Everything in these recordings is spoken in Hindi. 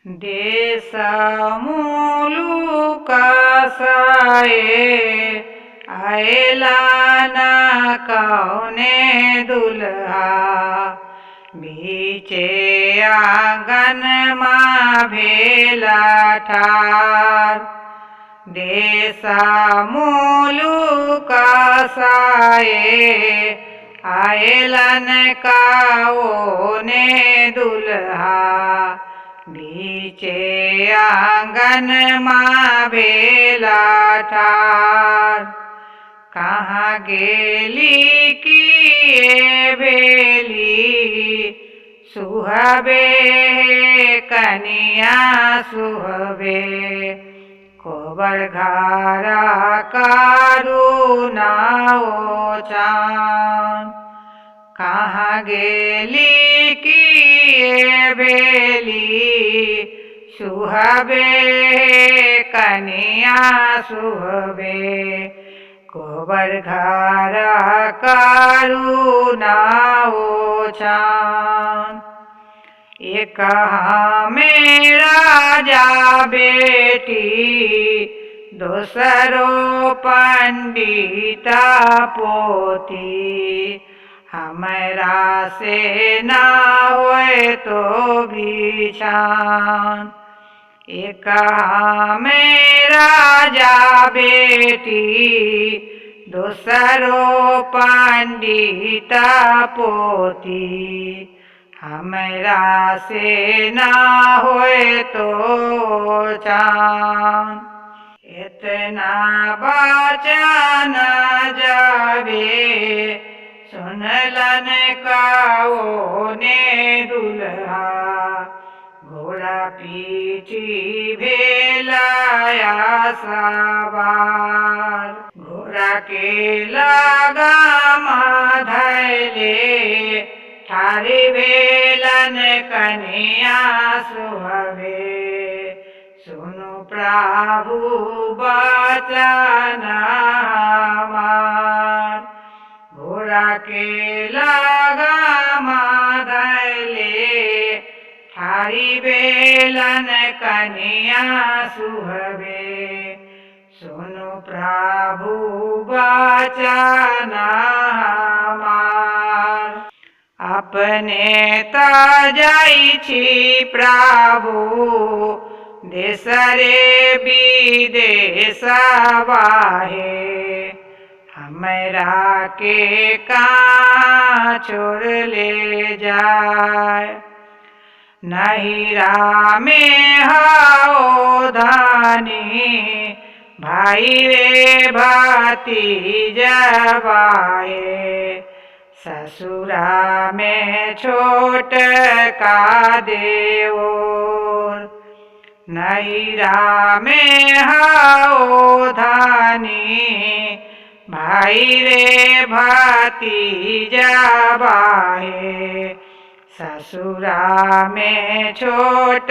देश मुलुकासाए आएला ना कौने दुल्हा बीचे आंगन माँ भेला ठार। देश मुलुकासाए आएलन काओने दुल्हा बीचे आंगन माँ भेला ठार। कहाँ गेली किए भेली सुहबे कनिया सुहबे कोबर घारा करुणा ओछान। कहाँ गेली किए भेली सुहबे कनिया सुहबे कोबर घारा करुणा ओछान। ये कहाँ मेरा जा बेटी दोसरो पंडिता पोती हमरा से ना होए तो बिछान। ये कहाँ मेरा जा बेटी दोसरो पंडिता पोती हमरा से ना होए तो चान। इतना बचन जाबे सुनलन काओने दुल्हा घोड़ा पीठी भेलाया सवार। घोड़ा के लगाम धैले ठारी भेलन कन्या सुहबे सुनु प्रभु बचन हमार। घोड़ा के लगाम धैले ठारी भेलन कन्या सुहबे सुनु प्रभु बचन हमार। अपने त जाइछि प्रभु देशरे विदेश बाहे हमरा के कहाँ छोड़ ले जाए। नहिरा में हाओ धानी भाई रे भतीजवाए ससुरा में छोट का देवोर। नहिरा में हाओ धानी भाई रे भतीजवाए ससुरा में छोट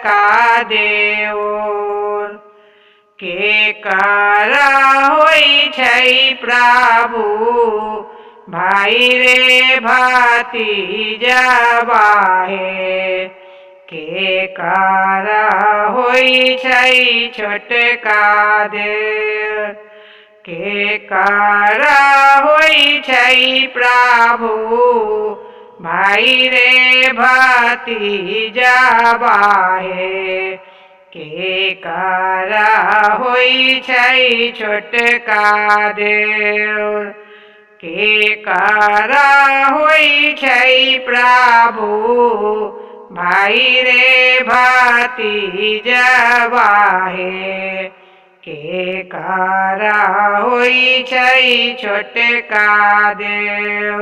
का देवोर। के करा होई छै प्रभु भाई रे भतीजवाए के करा होई छै छोटका देव। के करा होई छै प्रभु भाई रे भतीजवाए के करा होई छै छोटका देव। के करा होई छै प्रभु भाई रे भतीजवाए के करा होई छै छोटका देव।